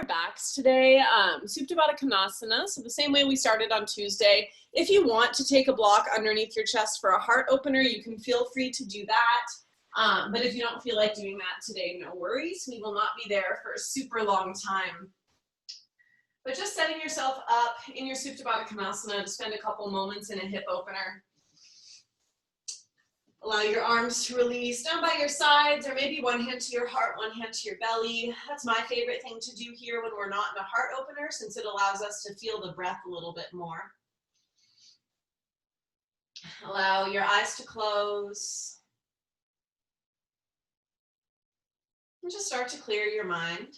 our backs today, Supta Baddha Konasana, so the same way we started on Tuesday. If you want to take a block underneath your chest for a heart opener, you can feel free to do that. But if you don't feel like doing that today, no worries. We will not be there for a super long time. But just setting yourself up in your Supta Baddha Konasana to spend a couple moments in a hip opener. Allow your arms to release down by your sides, or maybe one hand to your heart, one hand to your belly. That's my favorite thing to do here when we're not in a heart opener, since it allows us to feel the breath a little bit more. Allow your eyes to close. And just start to clear your mind.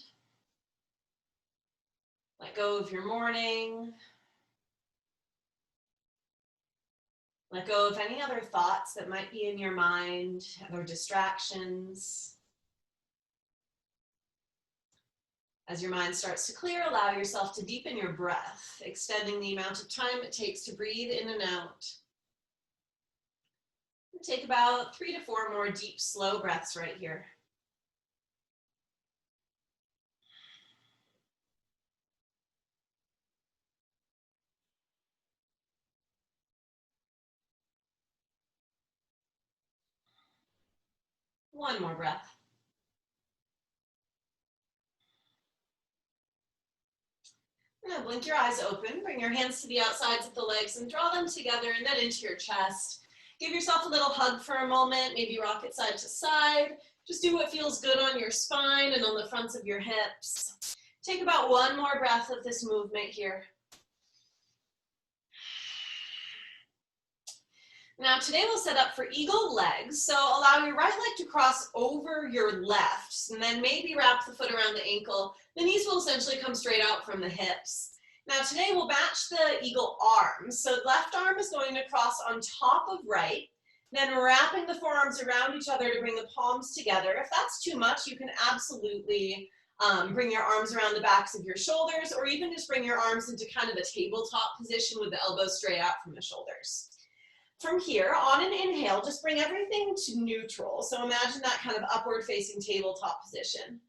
Let go of your morning. Let go of any other thoughts that might be in your mind, other distractions. As your mind starts to clear, allow yourself to deepen your breath, extending the amount of time it takes to breathe in and out. And take about 3 to 4 more deep, slow breaths right here. One more breath. Now blink your eyes open, bring your hands to the outsides of the legs and draw them together and then into your chest. Give yourself a little hug for a moment, maybe rock it side to side. Just do what feels good on your spine and on the fronts of your hips. Take about one more breath of this movement here. Now today we'll set up for eagle legs. So allow your right leg to cross over your left and then maybe wrap the foot around the ankle. The knees will essentially come straight out from the hips. Now today we'll match the eagle arms. So left arm is going to cross on top of right, then wrapping the forearms around each other to bring the palms together. If that's too much, you can absolutely bring your arms around the backs of your shoulders, or even just bring your arms into kind of a tabletop position with the elbows straight out from the shoulders. From here, on an inhale, just bring everything to neutral. So imagine that kind of upward facing tabletop position.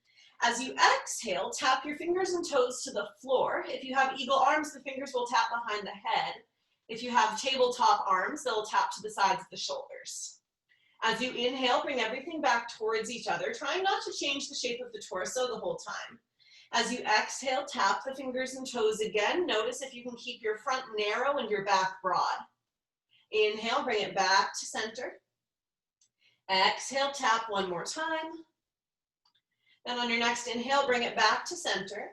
As you exhale, tap your fingers and toes to the floor. If you have eagle arms, the fingers will tap behind the head. If you have tabletop arms, they'll tap to the sides of the shoulders. As you inhale, bring everything back towards each other, trying not to change the shape of the torso the whole time. As you exhale, tap the fingers and toes again. Notice if you can keep your front narrow and your back broad. Inhale, bring it back to center. Exhale, tap one more time. Then on your next inhale, bring it back to center.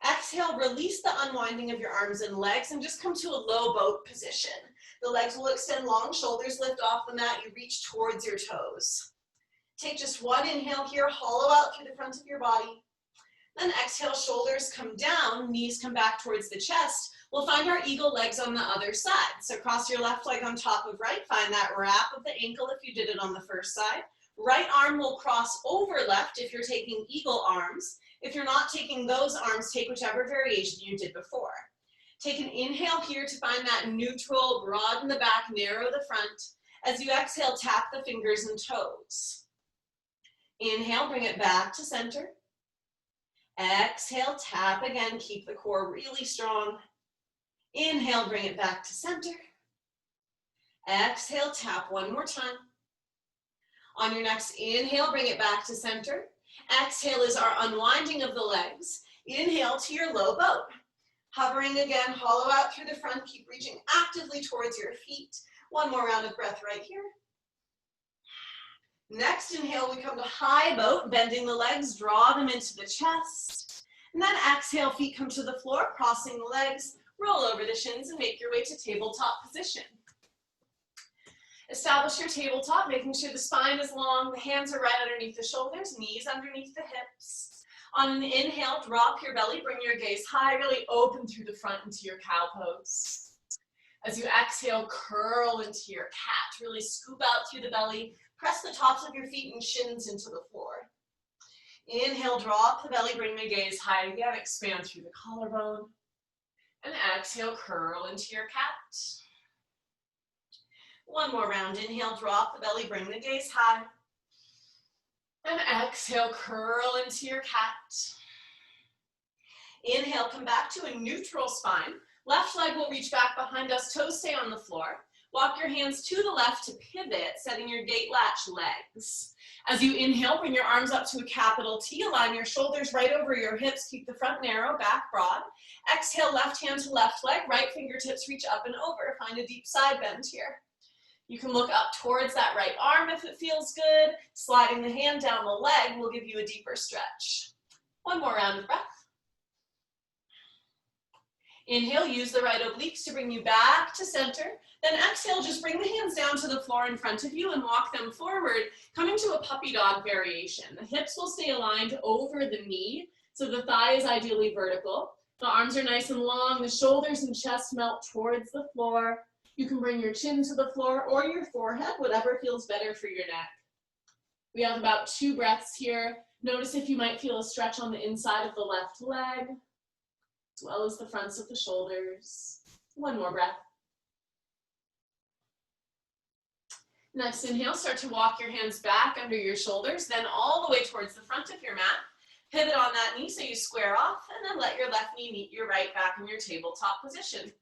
Exhale, release the unwinding of your arms and legs and just come to a low boat position. The legs will extend long, shoulders lift off the mat, you reach towards your toes. Take just one inhale here, hollow out through the front of your body. Then exhale, shoulders come down, knees come back towards the chest. We'll find our eagle legs on the other side. So cross your left leg on top of right, find that wrap of the ankle if you did it on the first side. Right arm will cross over left if you're taking eagle arms. If you're not taking those arms, take whichever variation you did before. Take an inhale here to find that neutral, broaden the back, narrow the front. As you exhale, tap the fingers and toes. Inhale, bring it back to center. Exhale, tap again, keep the core really strong. Inhale, bring it back to center. Exhale, tap one more time. On your next inhale, bring it back to center. Exhale is our unwinding of the legs. Inhale to your low boat. Hovering again, hollow out through the front, keep reaching actively towards your feet. One more round of breath right here. Next inhale, we come to high boat, bending the legs, draw them into the chest. And then exhale, feet come to the floor, crossing the legs, roll over the shins and make your way to tabletop position. Establish your tabletop, making sure the spine is long, the hands are right underneath the shoulders, knees underneath the hips. On an inhale, drop your belly, bring your gaze high, really open through the front into your cow pose. As you exhale, curl into your cat, really scoop out through the belly, press the tops of your feet and shins into the floor. Inhale, drop the belly, bring the gaze high again, expand through the collarbone. And exhale, curl into your cat. One more round, inhale, drop the belly, bring the gaze high. And exhale, curl into your cat. Inhale, come back to a neutral spine. Left leg will reach back behind us, toes stay on the floor. Walk your hands to the left to pivot, setting your gate latch legs. As you inhale, bring your arms up to a capital T, align your shoulders right over your hips, keep the front narrow, back broad. Exhale, left hand to left leg, right fingertips reach up and over. Find a deep side bend here. You can look up towards that right arm if it feels good. Sliding the hand down the leg will give you a deeper stretch. One more round of breath. Inhale, use the right obliques to bring you back to center. Then exhale, just bring the hands down to the floor in front of you and walk them forward, coming to a puppy dog variation. The hips will stay aligned over the knee, so the thigh is ideally vertical. The arms are nice and long, the shoulders and chest melt towards the floor. You can bring your chin to the floor or your forehead, whatever feels better for your neck. We have about 2 breaths here. Notice if you might feel a stretch on the inside of the left leg, as well as the fronts of the shoulders. One more breath. Next inhale, start to walk your hands back under your shoulders, then all the way towards the front of your mat. Pivot on that knee so you square off, and then let your left knee meet your right back in your tabletop position.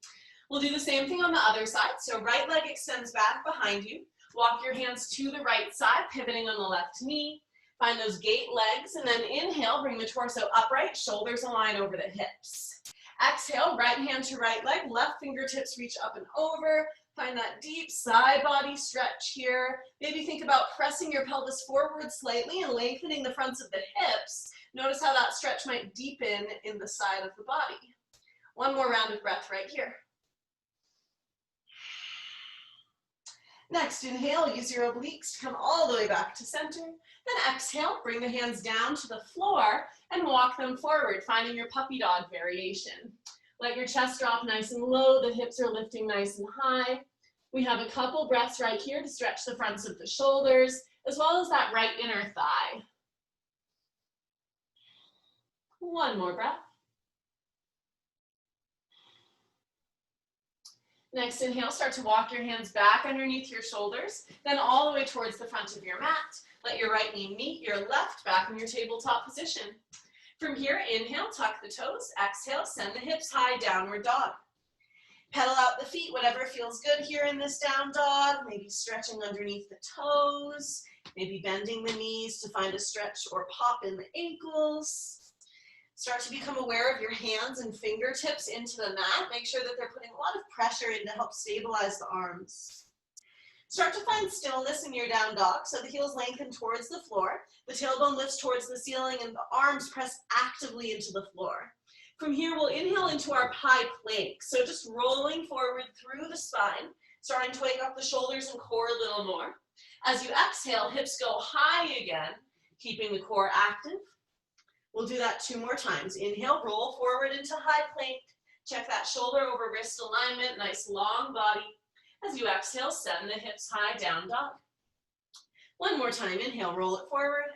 We'll do the same thing on the other side. So right leg extends back behind you. Walk your hands to the right side, pivoting on the left knee. Find those gate legs, and then inhale, bring the torso upright, shoulders align over the hips. Exhale, right hand to right leg, left fingertips reach up and over. Find that deep side body stretch here. Maybe think about pressing your pelvis forward slightly and lengthening the fronts of the hips. Notice how that stretch might deepen in the side of the body. One more round of breath right here. Next, inhale, use your obliques to come all the way back to center. Then exhale, bring the hands down to the floor and walk them forward, finding your puppy dog variation. Let your chest drop nice and low, the hips are lifting nice and high. We have a couple breaths right here to stretch the fronts of the shoulders, as well as that right inner thigh. One more breath. Next inhale, start to walk your hands back underneath your shoulders, then all the way towards the front of your mat. Let your right knee meet your left back in your tabletop position. From here, inhale, tuck the toes. Exhale, send the hips high, downward dog. Pedal out the feet, whatever feels good here in this down dog. Maybe stretching underneath the toes, maybe bending the knees to find a stretch or pop in the ankles. Start to become aware of your hands and fingertips into the mat. Make sure that they're putting a lot of pressure in to help stabilize the arms. Start to find stillness in your down dog, so the heels lengthen towards the floor, the tailbone lifts towards the ceiling, and the arms press actively into the floor. From here, we'll inhale into our pie plank. So just rolling forward through the spine, starting to wake up the shoulders and core a little more. As you exhale, hips go high again, keeping the core active. We'll do that 2 more times. Inhale, roll forward into high plank. Check that shoulder over wrist alignment, nice long body. As you exhale, send the hips high, down dog. One more time, inhale, roll it forward.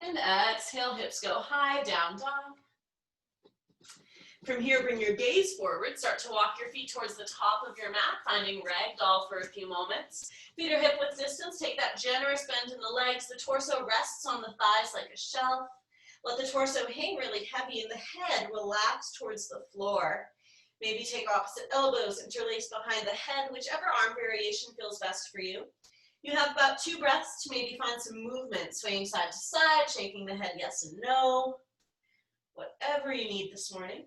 And exhale, hips go high, down dog. From here, bring your gaze forward. Start to walk your feet towards the top of your mat, finding ragdoll for a few moments. Feet are hip width distance. Take that generous bend in the legs. The torso rests on the thighs like a shelf. Let the torso hang really heavy and the head relax towards the floor. Maybe take opposite elbows, interlace behind the head, whichever arm variation feels best for you. You have about 2 breaths to maybe find some movement, swaying side to side, shaking the head yes and no. Whatever you need this morning.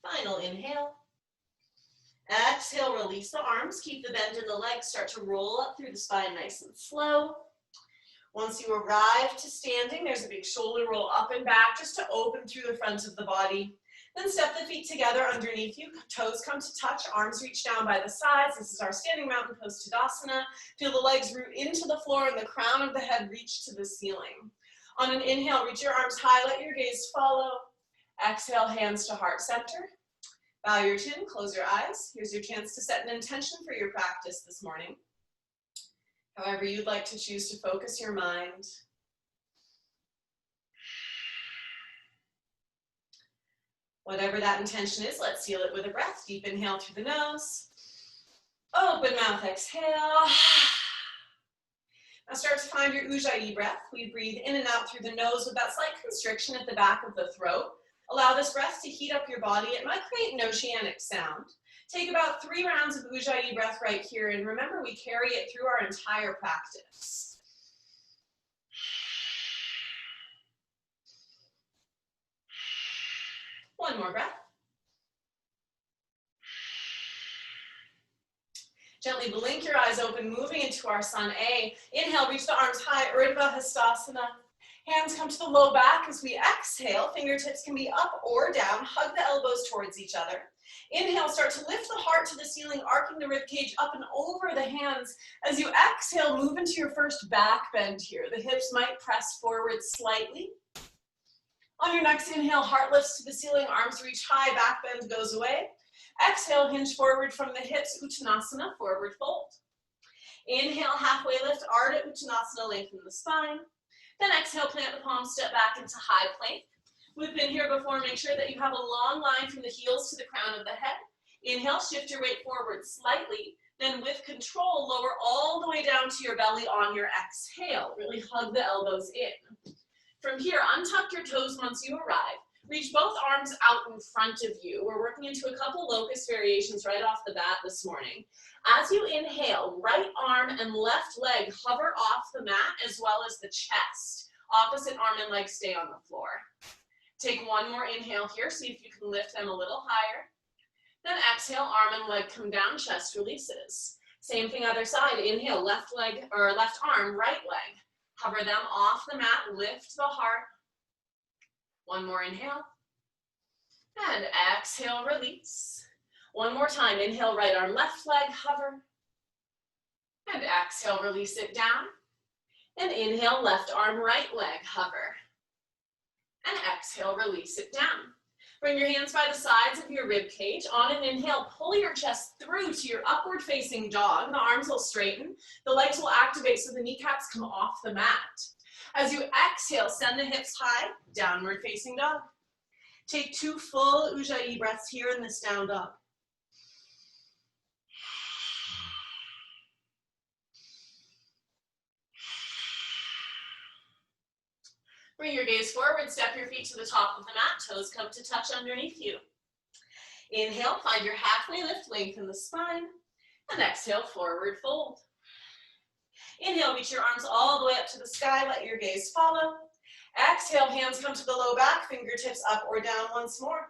Final inhale. Exhale, release the arms. Keep the bend in the legs. Start to roll up through the spine nice and slow. Once you arrive to standing, there's a big shoulder roll up and back just to open through the front of the body. Then step the feet together underneath you. Toes come to touch. Arms reach down by the sides. This is our standing mountain pose Tadasana. Feel the legs root into the floor and the crown of the head reach to the ceiling. On an inhale, reach your arms high. Let your gaze follow. Exhale, hands to heart center. Bow your chin, close your eyes. Here's your chance to set an intention for your practice this morning. However you'd like to choose to focus your mind. Whatever that intention is, let's seal it with a breath. Deep inhale through the nose. Open mouth, exhale. Now start to find your Ujjayi breath. We breathe in and out through the nose with that slight constriction at the back of the throat. Allow this breath to heat up your body. It might create an oceanic sound. Take about 3 rounds of Ujjayi breath right here, and remember we carry it through our entire practice. One more breath. Gently blink your eyes open, moving into our Sun A. Inhale, reach the arms high, Urdhva Hastasana. Hands come to the low back as we exhale. Fingertips can be up or down. Hug the elbows towards each other. Inhale, start to lift the heart to the ceiling, arcing the ribcage up and over the hands. As you exhale, move into your first back bend here. The hips might press forward slightly. On your next inhale, heart lifts to the ceiling, arms reach high, back bend goes away. Exhale, hinge forward from the hips, Uttanasana, forward fold. Inhale, halfway lift, Ardha Uttanasana, lengthen the spine. Then exhale, plant the palms, step back into high plank. We've been here before, make sure that you have a long line from the heels to the crown of the head. Inhale, shift your weight forward slightly. Then with control, lower all the way down to your belly on your exhale. Really hug the elbows in. From here, untuck your toes once you arrive. Reach both arms out in front of you. We're working into a couple locust variations right off the bat this morning. As you inhale, right arm and left leg hover off the mat as well as the chest. Opposite arm and leg stay on the floor. Take one more inhale here, see if you can lift them a little higher. Then exhale, arm and leg come down, chest releases. Same thing other side. Inhale, left leg or left arm, right leg. Hover them off the mat, lift the heart. One more inhale. And exhale, release. One more time. Inhale, right arm, left leg, hover. And exhale, release it down. And inhale, left arm, right leg, hover. And exhale, release it down. Bring your hands by the sides of your rib cage. On an inhale, pull your chest through to your upward facing dog. The arms will straighten. The legs will activate so the kneecaps come off the mat. As you exhale, send the hips high, downward facing dog. Take 2 full Ujjayi breaths here in this down dog. Bring your gaze forward, step your feet to the top of the mat, toes come to touch underneath you. Inhale, find your halfway lift, lengthen the spine, and exhale, forward fold. Inhale, reach your arms all the way up to the sky, let your gaze follow. Exhale, hands come to the low back, fingertips up or down once more.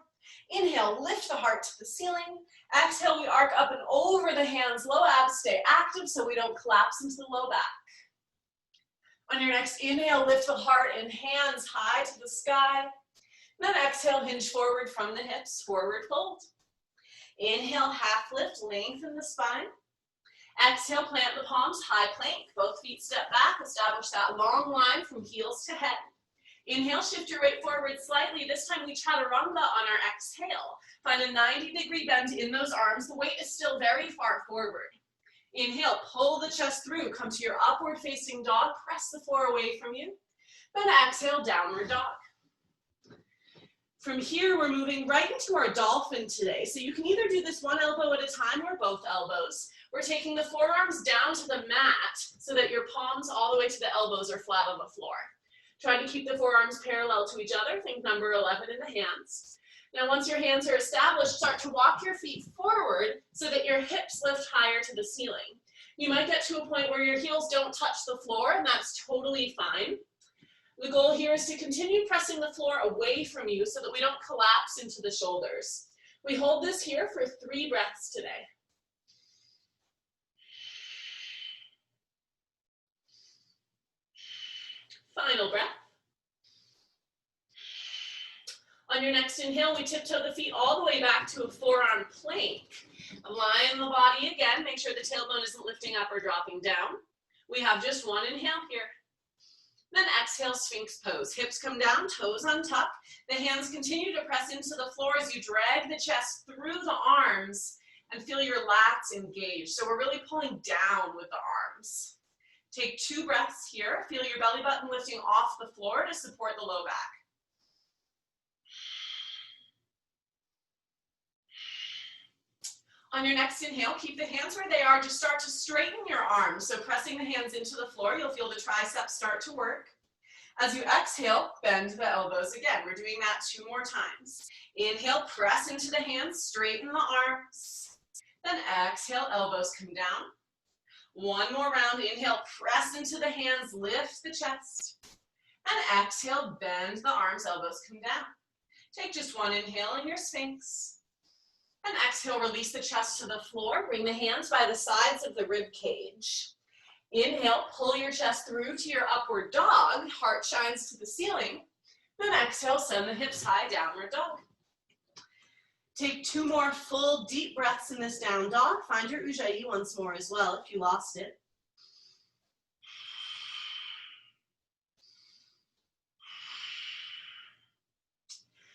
Inhale, lift the heart to the ceiling. Exhale, we arc up and over the hands, low abs stay active so we don't collapse into the low back. On your next inhale, lift the heart and hands high to the sky. Then exhale, hinge forward from the hips, forward fold. Inhale, half lift, lengthen the spine. Exhale, plant the palms, high plank. Both feet step back, establish that long line from heels to head. Inhale, shift your weight forward slightly. This time we chaturanga on our exhale. Find a 90-degree bend in those arms. The weight is still very far forward. Inhale, pull the chest through. Come to your upward facing dog. Press the floor away from you. Then exhale, downward dog. From here, we're moving right into our dolphin today. So you can either do this one elbow at a time or both elbows. We're taking the forearms down to the mat so that your palms all the way to the elbows are flat on the floor. Try to keep the forearms parallel to each other. Think number 11 in the hands. Now, once your hands are established, start to walk your feet forward so that your hips lift higher to the ceiling. You might get to a point where your heels don't touch the floor, and that's totally fine. The goal here is to continue pressing the floor away from you so that we don't collapse into the shoulders. We hold this here for 3 breaths today. Final breath. On your next inhale, we tiptoe the feet all the way back to a forearm plank. Align the body again. Make sure the tailbone isn't lifting up or dropping down. We have just one inhale here. Then exhale, Sphinx pose. Hips come down, toes untuck. The hands continue to press into the floor as you drag the chest through the arms and feel your lats engage. So we're really pulling down with the arms. Take 2 breaths here. Feel your belly button lifting off the floor to support the low back. On your next inhale, keep the hands where they are. Just start to straighten your arms. So pressing the hands into the floor, you'll feel the triceps start to work. As you exhale, bend the elbows again. We're doing that 2 more times. Inhale, press into the hands, straighten the arms. Then exhale, elbows come down. 1 more round. Inhale, press into the hands, lift the chest. And exhale, bend the arms, elbows come down. Take just 1 inhale in your Sphinx. And exhale, release the chest to the floor. Bring the hands by the sides of the rib cage. Inhale, pull your chest through to your upward dog. Heart shines to the ceiling. Then exhale, send the hips high, downward dog. Take 2 more full deep breaths in this down dog. Find your Ujjayi once more as well if you lost it.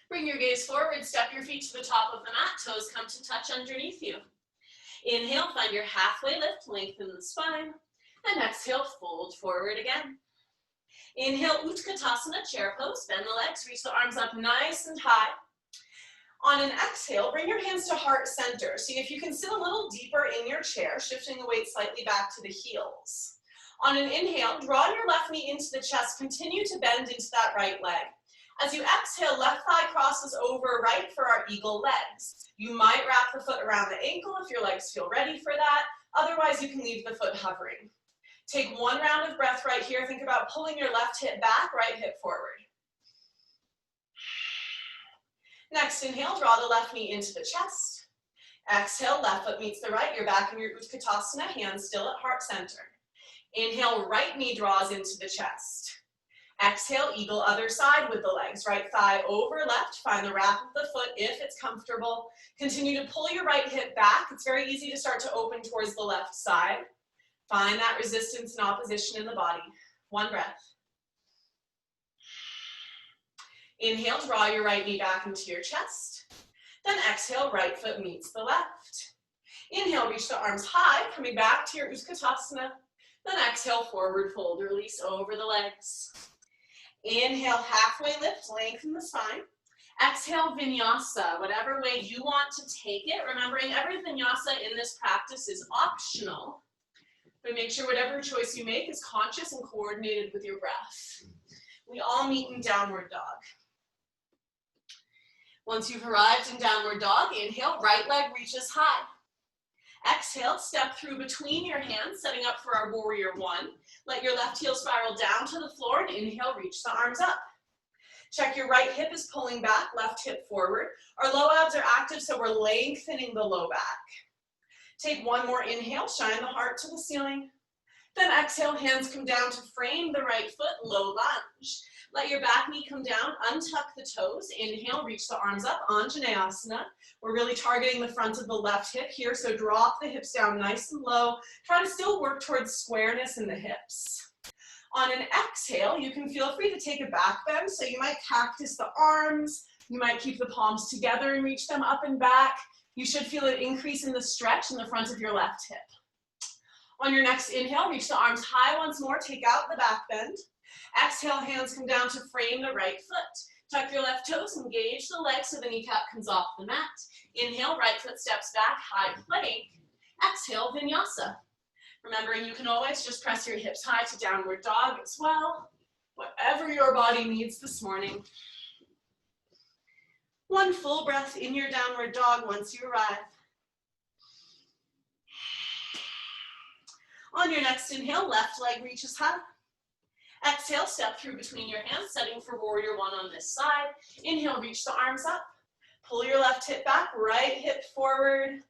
Bring your gaze forward, step your feet to the top of the mat, toes come to touch underneath you. Inhale, find your halfway lift, lengthen the spine, and exhale, fold forward again. Inhale, Utkatasana, chair pose, bend the legs, reach the arms up nice and high. On an exhale, bring your hands to heart center. See if you can sit a little deeper in your chair, shifting the weight slightly back to the heels. On an inhale, draw your left knee into the chest, continue to bend into that right leg. As you exhale, left thigh crosses over right for our eagle legs. You might wrap the foot around the ankle if your legs feel ready for that. Otherwise, you can leave the foot hovering. Take 1 round of breath right here. Think about pulling your left hip back, right hip forward. Next inhale, draw the left knee into the chest. Exhale, left foot meets the right. You're back in your Utkatasana, hands still at heart center. Inhale, right knee draws into the chest. Exhale, eagle other side with the legs. Right thigh over left. Find the wrap of the foot if it's comfortable. Continue to pull your right hip back. It's very easy to start to open towards the left side. Find that resistance and opposition in the body. 1 breath. Inhale, draw your right knee back into your chest. Then exhale, right foot meets the left. Inhale, reach the arms high, coming back to your Utkatasana. Then exhale, forward fold, release over the legs. Inhale, halfway lift, lengthen the spine. Exhale, Vinyasa, whatever way you want to take it. Remembering every Vinyasa in this practice is optional, but make sure whatever choice you make is conscious and coordinated with your breath. We all meet in downward dog. Once you've arrived in downward dog, inhale, right leg reaches high. Exhale, step through between your hands, setting up for our warrior 1. Let your left heel spiral down to the floor and inhale, reach the arms up. Check your right hip is pulling back, left hip forward. Our low abs are active, so we're lengthening the low back. Take 1 more inhale, shine the heart to the ceiling. Then exhale, hands come down to frame the right foot, low lunge. Let your back knee come down, untuck the toes. Inhale, reach the arms up, Anjaneyasana. We're really targeting the front of the left hip here, so drop the hips down nice and low. Try to still work towards squareness in the hips. On an exhale, you can feel free to take a back bend, so you might cactus the arms, you might keep the palms together and reach them up and back. You should feel an increase in the stretch in the front of your left hip. On your next inhale, reach the arms high once more, take out the back bend. Exhale, hands come down to frame the right foot. Tuck your left toes, engage the legs so the kneecap comes off the mat. Inhale, right foot steps back, high plank. Exhale, Vinyasa. Remembering you can always just press your hips high to downward dog as well. Whatever your body needs this morning. 1 full breath in your downward dog once you arrive. On your next inhale, left leg reaches high. Exhale, step through between your hands, setting for warrior 1 on this side. Inhale, reach the arms up. Pull your left hip back, right hip forward.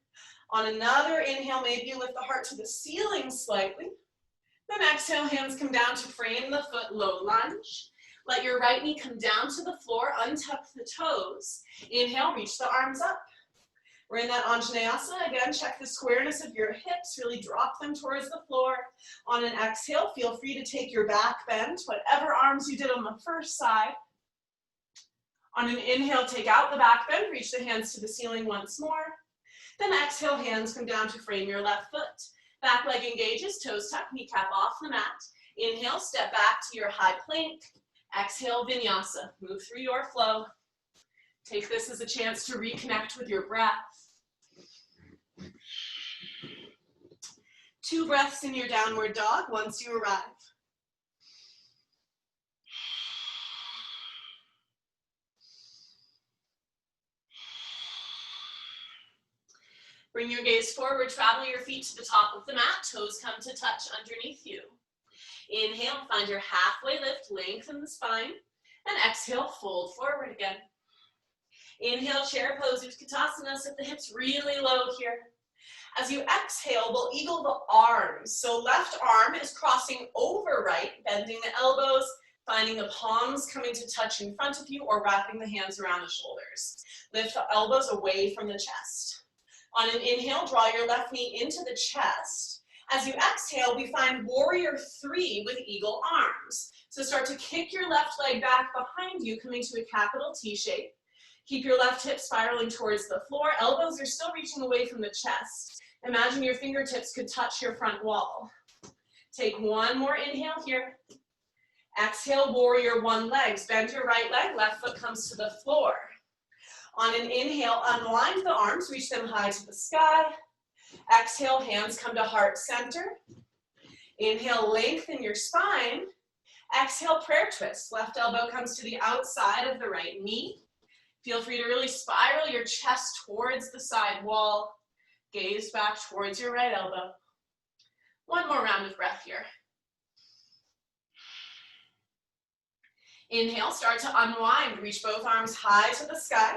On another inhale, maybe you lift the heart to the ceiling slightly. Then exhale, hands come down to frame the foot, low lunge. Let your right knee come down to the floor, untuck the toes. Inhale, reach the arms up. We're in that Anjaneyasana. Again, check the squareness of your hips, really drop them towards the floor. On an exhale, feel free to take your back bend, whatever arms you did on the first side. On an inhale, take out the back bend, reach the hands to the ceiling once more. Then exhale, hands come down to frame your left foot. Back leg engages, toes tuck, kneecap off the mat. Inhale, step back to your high plank. Exhale, Vinyasa. Move through your flow. Take this as a chance to reconnect with your breath. 2 breaths in your downward dog once you arrive. Bring your gaze forward, travel your feet to the top of the mat, toes come to touch underneath you. Inhale, find your halfway lift, lengthen the spine, and exhale, fold forward again. Inhale, chair pose, Utkatasana, sit the hips really low here. As you exhale, we'll eagle the arms. So left arm is crossing over right, bending the elbows, finding the palms coming to touch in front of you or wrapping the hands around the shoulders. Lift the elbows away from the chest. On an inhale, draw your left knee into the chest. As you exhale, we find warrior 3 with eagle arms. So start to kick your left leg back behind you, coming to a capital T shape. Keep your left hip spiraling towards the floor. Elbows are still reaching away from the chest. Imagine your fingertips could touch your front wall. Take one more inhale here. Exhale, warrior 1 legs. Bend your right leg, left foot comes to the floor. On an inhale, unwind the arms, reach them high to the sky. Exhale, hands come to heart center. Inhale, lengthen your spine. Exhale, prayer twist. Left elbow comes to the outside of the right knee. Feel free to really spiral your chest towards the side wall. Gaze back towards your right elbow. One more round of breath here. Inhale, start to unwind. Reach both arms high to the sky.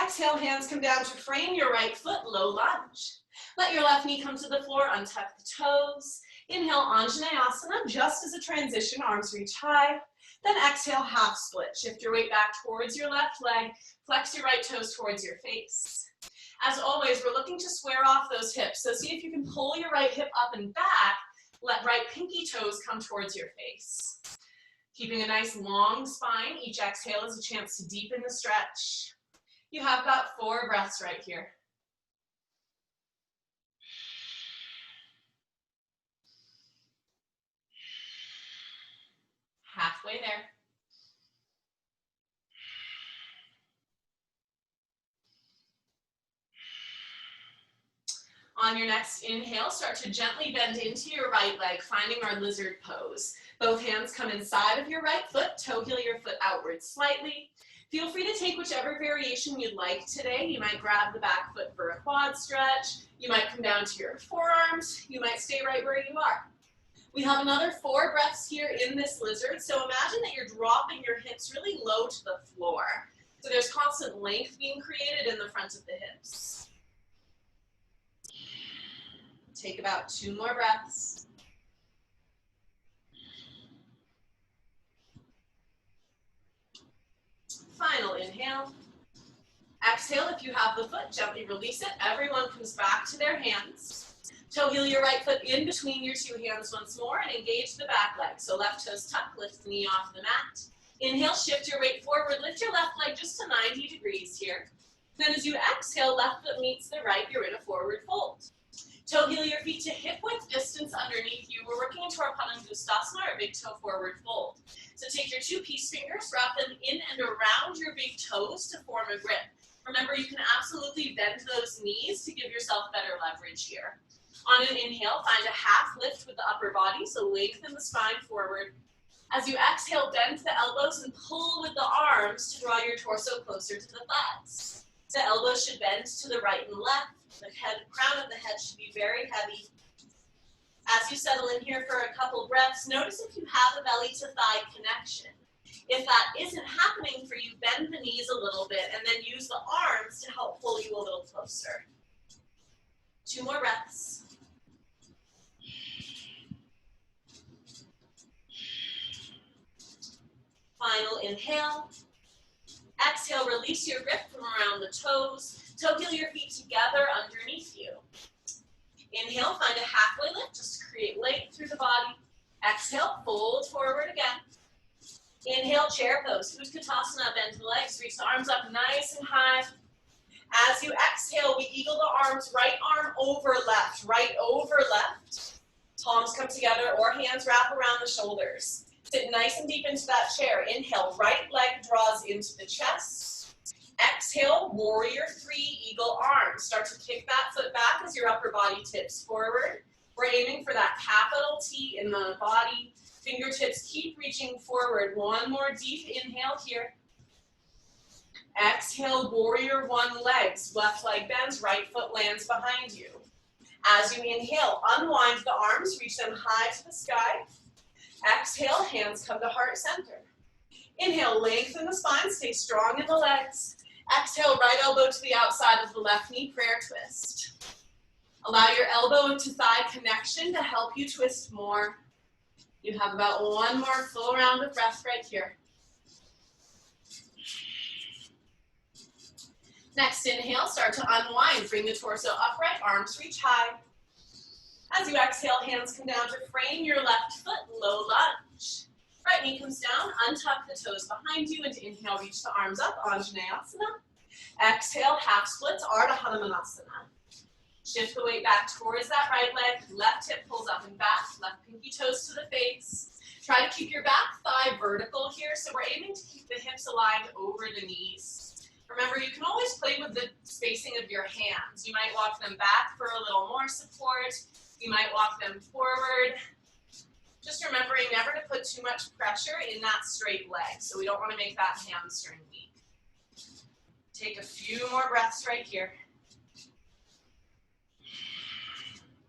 Exhale, hands come down to frame your right foot, low lunge. Let your left knee come to the floor, untuck the toes. Inhale, Anjaneyasana, just as a transition, arms reach high. Then exhale, half split. Shift your weight back towards your left leg. Flex your right toes towards your face. As always, we're looking to square off those hips. So see if you can pull your right hip up and back. Let right pinky toes come towards your face. Keeping a nice long spine, each exhale is a chance to deepen the stretch. You have about 4 breaths right here. Halfway there. On your next inhale, start to gently bend into your right leg, finding our lizard pose. Both hands come inside of your right foot, toe heel your foot outward slightly. Feel free to take whichever variation you'd like today. You might grab the back foot for a quad stretch. You might come down to your forearms. You might stay right where you are. We have another 4 breaths here in this lizard. So imagine that you're dropping your hips really low to the floor. So there's constant length being created in the front of the hips. Take about 2 more breaths. Final inhale. Exhale, if you have the foot, gently release it. Everyone comes back to their hands. Toe heel your right foot in between your 2 hands once more and engage the back leg. So left toes tuck, lift the knee off the mat. Inhale, shift your weight forward, lift your left leg just to 90 degrees here. Then as you exhale, left foot meets the right, you're in a forward fold. Toe heel your feet to hip width distance underneath you. We're working into our Padangustasana, or big toe forward fold. So take your 2 peace fingers, wrap them in and around your big toes to form a grip. Remember, you can absolutely bend those knees to give yourself better leverage here. On an inhale, find a half lift with the upper body, so lengthen the spine forward. As you exhale, bend the elbows and pull with the arms to draw your torso closer to the thighs. The elbows should bend to the right and left. The crown of the head should be very heavy. As you settle in here for a couple breaths, notice if you have a belly to thigh connection. If that isn't happening for you, bend the knees a little bit and then use the arms to help pull you a little closer. 2 more breaths. Final inhale. Exhale, release your grip from around the toes. Toe heel your feet together underneath you. Inhale, find a halfway lift, just to create length through the body. Exhale, fold forward again. Inhale, chair pose. Utkatasana, bend the legs, reach the arms up nice and high. As you exhale, we eagle the arms, right arm over left, right over left. Palms come together or hands wrap around the shoulders. Sit nice and deep into that chair. Inhale, right leg draws into the chest. Exhale, warrior 3, eagle arms. Start to kick that foot back as your upper body tips forward. We're aiming for that capital T in the body. Fingertips keep reaching forward. One more deep inhale here. Exhale, warrior one legs. Left leg bends, right foot lands behind you. As you inhale, unwind the arms, reach them high to the sky. Exhale, hands come to heart center. Inhale, lengthen the spine, stay strong in the legs. Exhale, right elbow to the outside of the left knee, prayer twist. Allow your elbow to thigh connection to help you twist more. You have about one more full round of breath right here. Next inhale, start to unwind. Bring the torso upright, arms reach high. As you exhale, hands come down to frame your left foot, low lunge. Right knee comes down, untuck the toes behind you, and to inhale, reach the arms up, Anjaneyasana. Exhale, half splits, Ardha Hanumanasana. Shift the weight back towards that right leg, left hip pulls up and back, left pinky toes to the face. Try to keep your back thigh vertical here, so we're aiming to keep the hips aligned over the knees. Remember, you can always play with the spacing of your hands. You might walk them back for a little more support. You might walk them forward. Just remembering never to put too much pressure in that straight leg, so we don't want to make that hamstring weak. Take a few more breaths right here.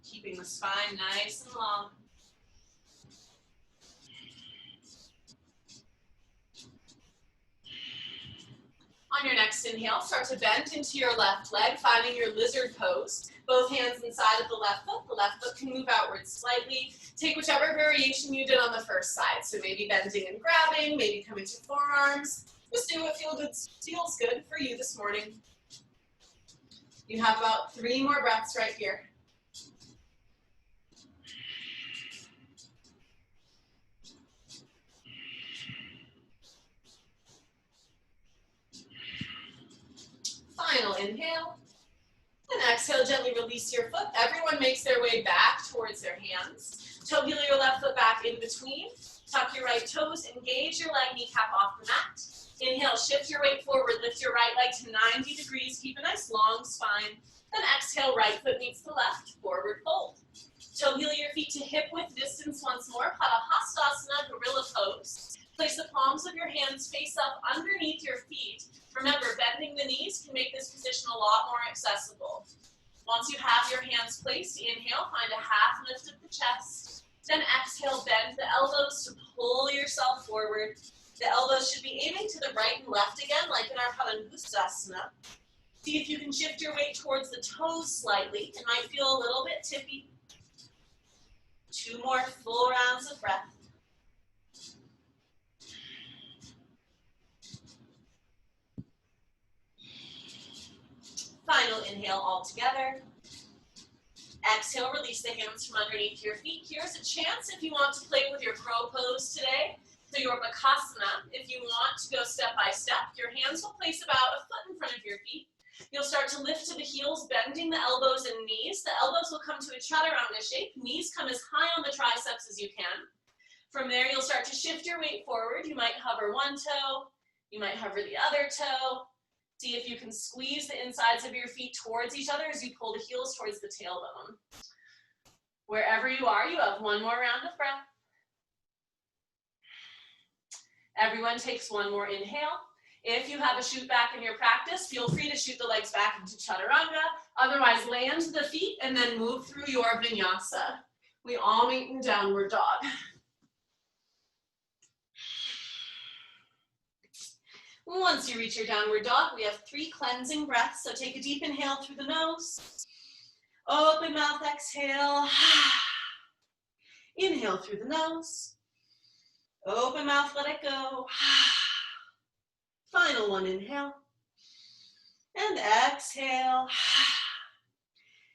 Keeping the spine nice and long. On your next inhale, start to bend into your left leg, finding your lizard pose. Both hands inside of the left foot can move outwards slightly. Take whichever variation you did on the first side. So maybe bending and grabbing, maybe coming to forearms. Just do what feels good for you this morning. You have about 3 more breaths right here. Final inhale. And exhale, gently release your foot. Everyone makes their way back towards their hands. Toe heel your left foot back in between. Tuck your right toes, engage your leg kneecap off the mat. Inhale, shift your weight forward, lift your right leg to 90 degrees, keep a nice long spine. Then exhale, right foot meets the left, forward fold. Toe heel your feet to hip width distance once more, Padahastasana, gorilla pose. Place the palms of your hands face up underneath your feet. Remember, bending the knees can make this position a lot more accessible. Once you have your hands placed, inhale, find a half lift of the chest. Then exhale, bend the elbows to pull yourself forward. The elbows should be aiming to the right and left again, like in our Padangustasana. See if you can shift your weight towards the toes slightly. It might feel a little bit tippy. 2 more full rounds of breath. Final inhale all together. Exhale, release the hands from underneath your feet. Here's a chance if you want to play with your crow pose today. So your Bakasana, if you want to go step by step, your hands will place about a foot in front of your feet. You'll start to lift to the heels, bending the elbows and knees. The elbows will come to a chaturanga shape. Knees come as high on the triceps as you can. From there, you'll start to shift your weight forward. You might hover one toe. You might hover the other toe. See if you can squeeze the insides of your feet towards each other as you pull the heels towards the tailbone. Wherever you are, you have 1 more round of breath. Everyone takes 1 more inhale. If you have a shoot back in your practice, feel free to shoot the legs back into chaturanga. Otherwise, land the feet and then move through your vinyasa. We all meet in downward dog. Once you reach your downward dog, we have 3 cleansing breaths. So take a deep inhale through the nose. Open mouth, exhale. Inhale through the nose. Open mouth, let it go. Final one, inhale. And exhale.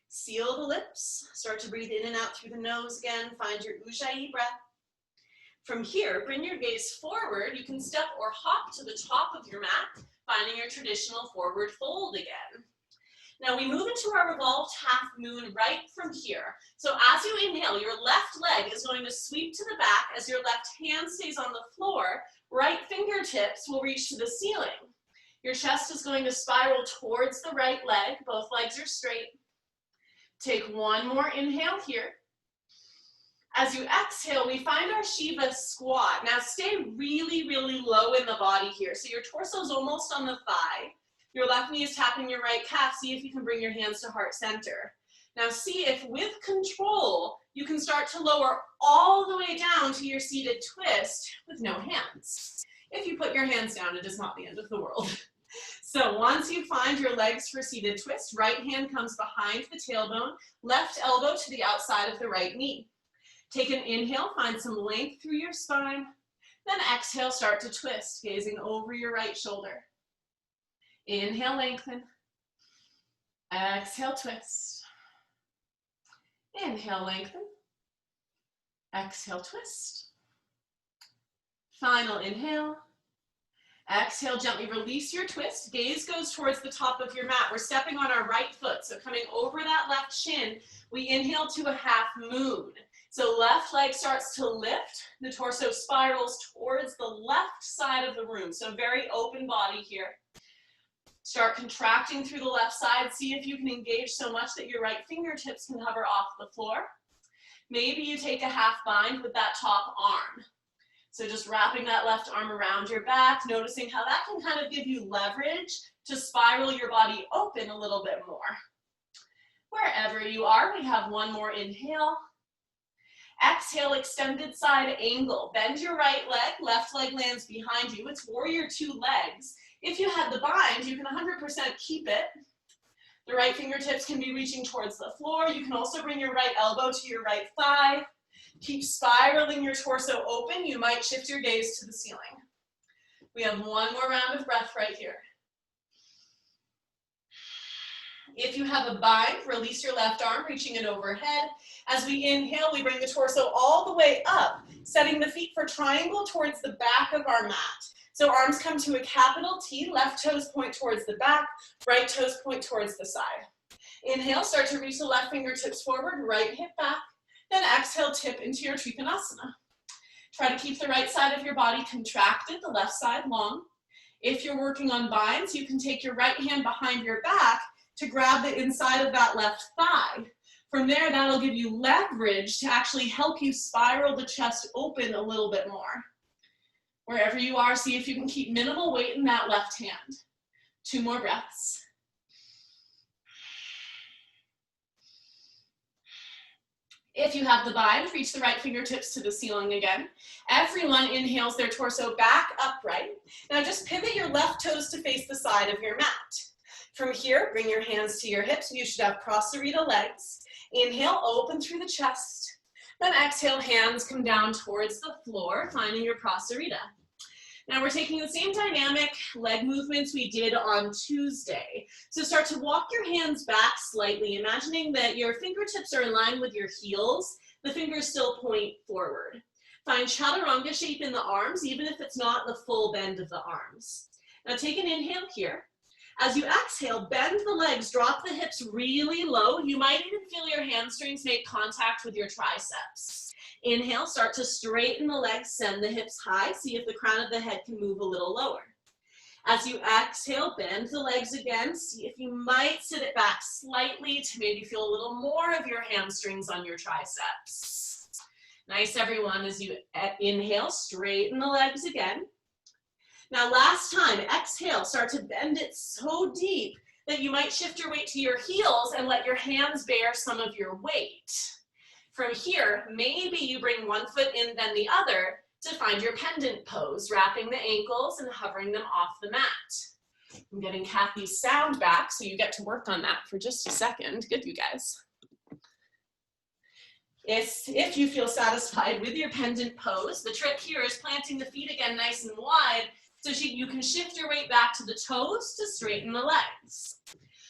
Seal the lips. Start to breathe in and out through the nose again. Find your Ujjayi breath. From here, bring your gaze forward. You can step or hop to the top of your mat, finding your traditional forward fold again. Now we move into our revolved half moon right from here. So as you inhale, your left leg is going to sweep to the back as your left hand stays on the floor. Right fingertips will reach to the ceiling. Your chest is going to spiral towards the right leg. Both legs are straight. Take 1 more inhale here. As you exhale, we find our Shiva squat. Now stay really, really low in the body here. So your torso is almost on the thigh. Your left knee is tapping your right calf. See if you can bring your hands to heart center. Now see if with control, you can start to lower all the way down to your seated twist with no hands. If you put your hands down, it is not the end of the world. So once you find your legs for seated twist, right hand comes behind the tailbone, left elbow to the outside of the right knee. Take an inhale, find some length through your spine. Then exhale, start to twist, gazing over your right shoulder. Inhale, lengthen. Exhale, twist. Inhale, lengthen. Exhale, twist. Final inhale. Exhale, gently release your twist. Gaze goes towards the top of your mat. We're stepping on our right foot, so coming over that left shin, we inhale to a half moon. So left leg starts to lift, the torso spirals towards the left side of the room. So very open body here. Start contracting through the left side. See if you can engage so much that your right fingertips can hover off the floor. Maybe you take a half bind with that top arm. So just wrapping that left arm around your back, noticing how that can kind of give you leverage to spiral your body open a little bit more. Wherever you are, we have one more inhale. Exhale, extended side angle. Bend your right leg, left leg lands behind you. It's warrior two legs. If you have the bind, you can 100% keep it. The right fingertips can be reaching towards the floor. You can also bring your right elbow to your right thigh. Keep spiraling your torso open. You might shift your gaze to the ceiling. We have one more round of breath right here. If you have a bind, release your left arm, reaching it overhead. As we inhale, we bring the torso all the way up, setting the feet for triangle towards the back of our mat. So arms come to a capital T, left toes point towards the back, right toes point towards the side. Inhale, start to reach the left fingertips forward, right hip back. Then exhale, tip into your Trikonasana. Try to keep the right side of your body contracted, the left side long. If you're working on binds, you can take your right hand behind your back to grab the inside of that left thigh. From there, that'll give you leverage to actually help you spiral the chest open a little bit more. Wherever you are, see if you can keep minimal weight in that left hand. 2 more breaths. If you have the bind, reach the right fingertips to the ceiling again. Everyone inhales their torso back upright. Now just pivot your left toes to face the side of your mat. From here, bring your hands to your hips. You should have Prasarita legs. Inhale, open through the chest. Then exhale, hands come down towards the floor, finding your Prasarita. Now we're taking the same dynamic leg movements we did on Tuesday. So start to walk your hands back slightly, imagining that your fingertips are in line with your heels. The fingers still point forward. Find chaturanga shape in the arms, even if it's not the full bend of the arms. Now take an inhale here. As you exhale, bend the legs, drop the hips really low. You might even feel your hamstrings make contact with your triceps. Inhale, start to straighten the legs, send the hips high. See if the crown of the head can move a little lower. As you exhale, bend the legs again. See if you might sit it back slightly to maybe feel a little more of your hamstrings on your triceps. Nice, everyone. As you inhale, straighten the legs again. Now, last time, exhale, start to bend it so deep that you might shift your weight to your heels and let your hands bear some of your weight. From here, maybe you bring one foot in, then the other to find your pendant pose, wrapping the ankles and hovering them off the mat. I'm getting Kathy's sound back, so you get to work on that for just a second. Good, you guys. If you feel satisfied with your pendant pose, the trick here is planting the feet again nice and wide so you can shift your weight back to the toes to straighten the legs.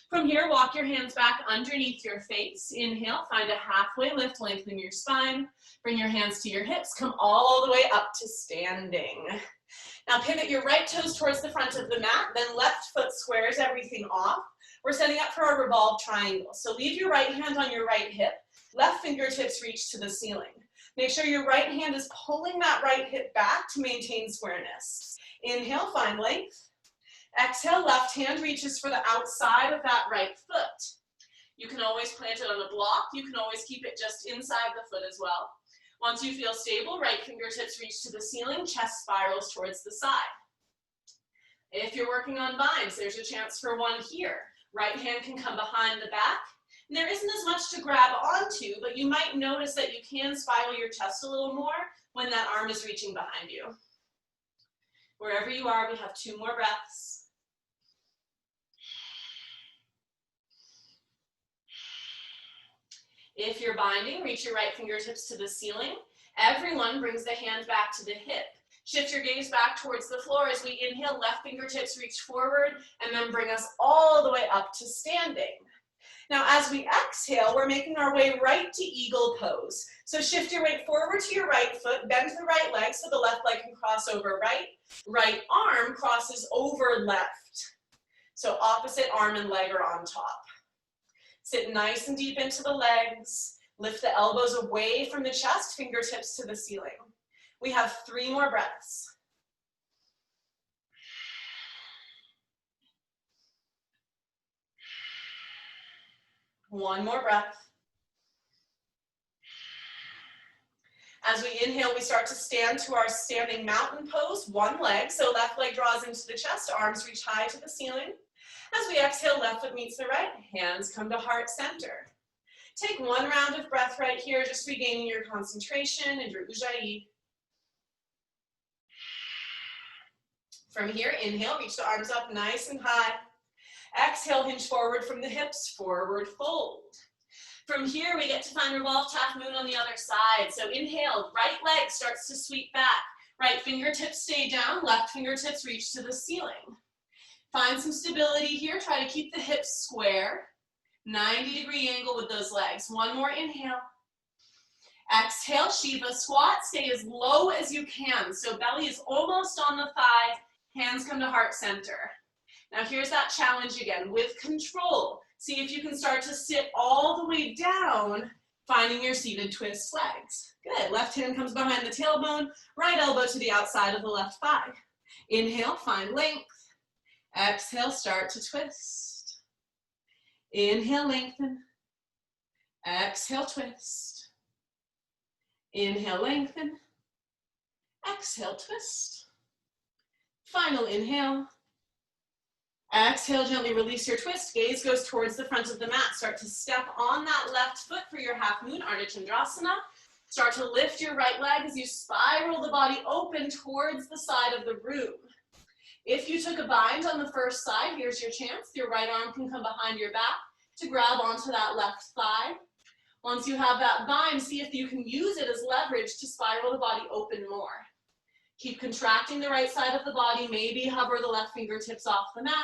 From here, walk your hands back underneath your face. Inhale, find a halfway lift, lengthen your spine. Bring your hands to your hips, come all the way up to standing. Now pivot your right toes towards the front of the mat, then left foot squares everything off. We're setting up for our revolved triangle. So leave your right hand on your right hip, left fingertips reach to the ceiling. Make sure your right hand is pulling that right hip back to maintain squareness. Inhale, find length. Exhale, left hand reaches for the outside of that right foot. You can always plant it on a block. You can always keep it just inside the foot as well. Once you feel stable, right fingertips reach to the ceiling, chest spirals towards the side. If you're working on binds, there's a chance for one here. Right hand can come behind the back. And there isn't as much to grab onto, but you might notice that you can spiral your chest a little more when that arm is reaching behind you. Wherever you are, we have 2 more breaths. If you're binding, reach your right fingertips to the ceiling. Everyone brings the hand back to the hip. Shift your gaze back towards the floor as we inhale, left fingertips reach forward, and then bring us all the way up to standing. Now, as we exhale, we're making our way right to eagle pose. So shift your weight forward to your right foot, bend the right leg so the left leg can cross over right. Right arm crosses over left. So opposite arm and leg are on top. Sit nice and deep into the legs. Lift the elbows away from the chest, fingertips to the ceiling. We have 3 more breaths. One more breath. As we inhale, we start to stand to our standing mountain pose, one leg. So left leg draws into the chest, arms reach high to the ceiling. As we exhale, left foot meets the right, hands come to heart center. Take 1 round of breath right here, just regaining your concentration and your ujjayi. From here, inhale, reach the arms up nice and high. Exhale, hinge forward from the hips, forward fold. From here, we get to find revolved half moon on the other side. So inhale, right leg starts to sweep back. Right fingertips stay down, left fingertips reach to the ceiling. Find some stability here. Try to keep the hips square. 90-degree angle with those legs. One more inhale. Exhale, Shiva squat. Stay as low as you can. So belly is almost on the thigh. Hands come to heart center. Now here's that challenge again with control. See if you can start to sit all the way down, finding your seated twist legs. Good. Left hand comes behind the tailbone, right elbow to the outside of the left thigh. Inhale, find length. Exhale, start to twist. Inhale, lengthen. Exhale, twist. Inhale, lengthen. Exhale, twist. Final inhale. Exhale, gently release your twist. Gaze goes towards the front of the mat. Start to step on that left foot for your half moon, Ardha Chandrasana. Start to lift your right leg as you spiral the body open towards the side of the room. If you took a bind on the first side, here's your chance. Your right arm can come behind your back to grab onto that left thigh. Once you have that bind, see if you can use it as leverage to spiral the body open more. Keep contracting the right side of the body, maybe hover the left fingertips off the mat.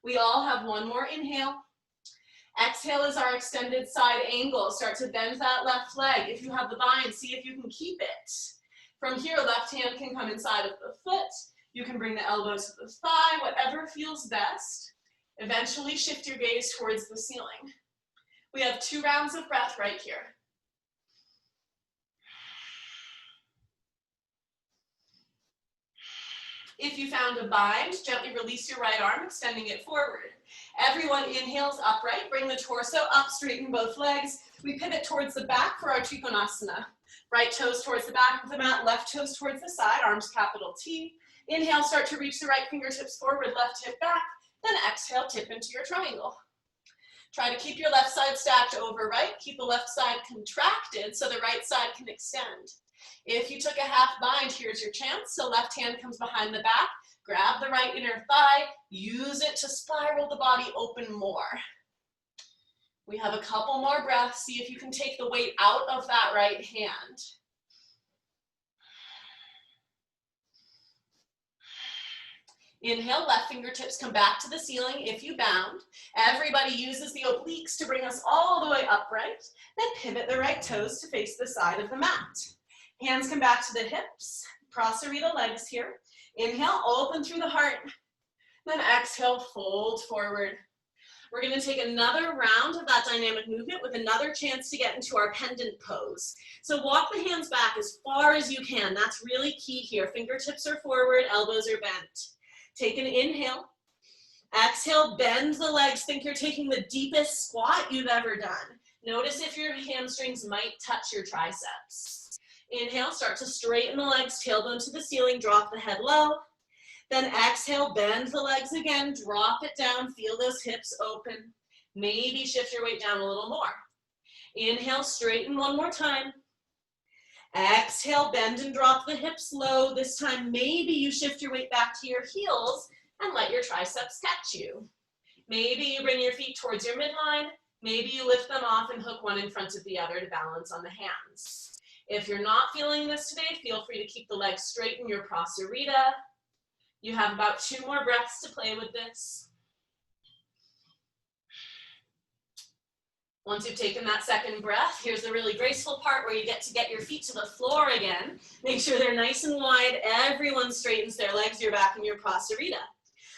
We all have 1 more inhale. Exhale is our extended side angle. Start to bend that left leg. If you have the bind, see if you can keep it. From here, left hand can come inside of the foot. You can bring the elbow to the thigh, whatever feels best. Eventually shift your gaze towards the ceiling. We have 2 rounds of breath right here. If you found a bind, gently release your right arm, extending it forward. Everyone inhales upright, bring the torso up, straighten both legs. We pivot towards the back for our Trikonasana. Right toes towards the back of the mat, left toes towards the side, arms capital T. Inhale, start to reach the right fingertips forward, left hip back. Then exhale, tip into your triangle. Try to keep your left side stacked over right. Keep the left side contracted so the right side can extend. If you took a half bind, here's your chance. So left hand comes behind the back. Grab the right inner thigh. Use it to spiral the body open more. We have a couple more breaths. See if you can take the weight out of that right hand. Inhale, left fingertips come back to the ceiling if you bound. Everybody uses the obliques to bring us all the way upright. Then pivot the right toes to face the side of the mat. Hands come back to the hips. Prasarita legs here. Inhale, open through the heart. Then exhale, fold forward. We're going to take another round of that dynamic movement with another chance to get into our pendant pose. So walk the hands back as far as you can. That's really key here. Fingertips are forward, elbows are bent. Take an inhale. Exhale, bend the legs. Think you're taking the deepest squat you've ever done. Notice if your hamstrings might touch your triceps. Inhale, start to straighten the legs, tailbone to the ceiling, drop the head low. Then exhale, bend the legs again, drop it down, feel those hips open. Maybe shift your weight down a little more. Inhale, straighten one more time. Exhale, bend and drop the hips low. This time, maybe you shift your weight back to your heels and let your triceps catch you. Maybe you bring your feet towards your midline. Maybe you lift them off and hook one in front of the other to balance on the hands. If you're not feeling this today, feel free to keep the legs straight in your prasarita. You have about 2 more breaths to play with this. Once you've taken that second breath, here's the really graceful part where you get your feet to the floor again. Make sure they're nice and wide. Everyone straightens their legs, your back, and your prasarita.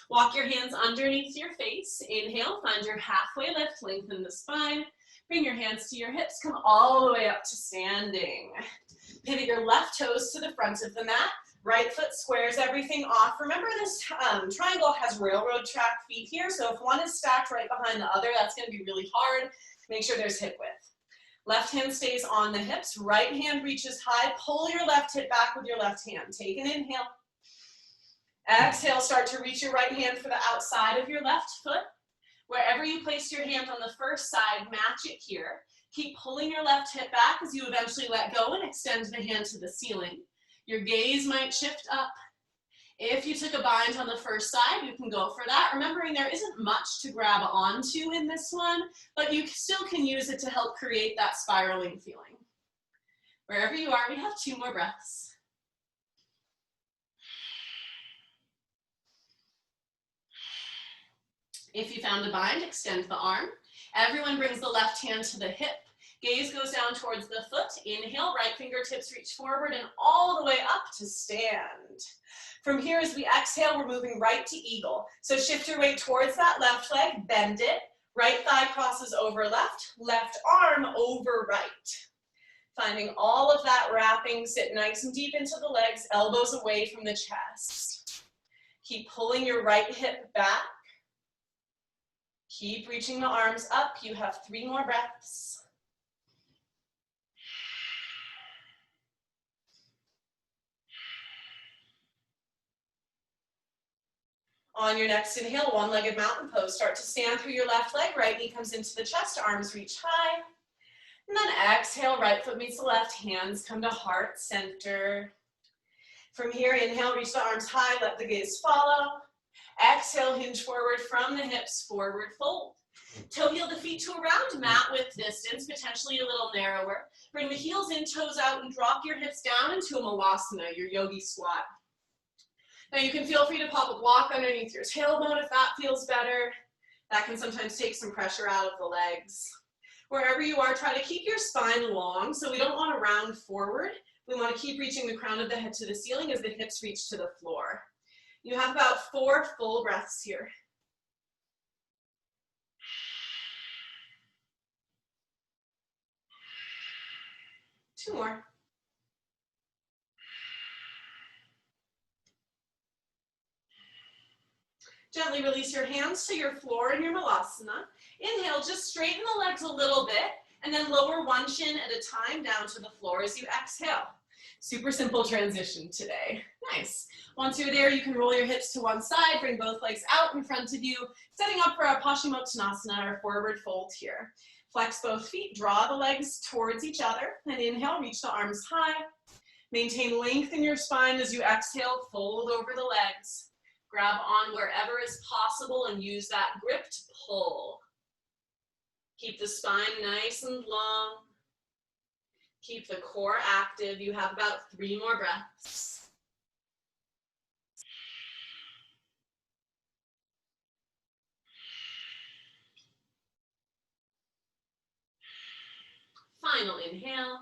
Walk your hands underneath your face. Inhale, find your halfway lift, lengthen the spine. Bring your hands to your hips, come all the way up to standing. Pivot your left toes to the front of the mat. Right foot squares everything off. Remember this triangle has railroad track feet here, so if one is stacked right behind the other, that's gonna be really hard. Make sure there's hip width. Left hand stays on the hips, right hand reaches high. Pull your left hip back with your left hand. Take an inhale. Exhale, start to reach your right hand for the outside of your left foot. Wherever you place your hand on the first side, match it here. Keep pulling your left hip back as you eventually let go and extend the hand to the ceiling. Your gaze might shift up. If you took a bind on the first side, you can go for that. Remembering there isn't much to grab onto in this one, but you still can use it to help create that spiraling feeling. Wherever you are, we have 2 more breaths. If you found a bind, extend the arm. Everyone brings the left hand to the hip. Gaze goes down towards the foot. Inhale, right fingertips reach forward and all the way up to stand. From here, as we exhale, we're moving right to eagle. So shift your weight towards that left leg, bend it. Right thigh crosses over left, left arm over right. Finding all of that wrapping, sit nice and deep into the legs, elbows away from the chest. Keep pulling your right hip back. Keep reaching the arms up. You have 3 more breaths. On your next inhale, one-legged mountain pose. Start to stand through your left leg. Right knee comes into the chest, arms reach high. And then exhale, right foot meets the left, hands come to heart center. From here, inhale, reach the arms high, let the gaze follow. Exhale, hinge forward from the hips, forward fold. Toe heel the feet to around mat width distance, potentially a little narrower. Bring the heels in, toes out, and drop your hips down into a malasana, your yogi squat. Now you can feel free to pop a block underneath your tailbone if that feels better. That can sometimes take some pressure out of the legs. Wherever you are, try to keep your spine long, so we don't want to round forward. We want to keep reaching the crown of the head to the ceiling as the hips reach to the floor. You have about 4 full breaths here. Two more. Gently release your hands to your floor in your malasana. Inhale, just straighten the legs a little bit, and then lower one shin at a time down to the floor as you exhale. Super simple transition today. Nice. Once you're there, you can roll your hips to one side, bring both legs out in front of you, setting up for a Paschimottanasana or forward fold here. Flex both feet, draw the legs towards each other, and inhale, reach the arms high. Maintain length in your spine as you exhale, fold over the legs. Grab on wherever is possible and use that grip to pull. Keep the spine nice and long. Keep the core active. You have about 3 more breaths. Final inhale.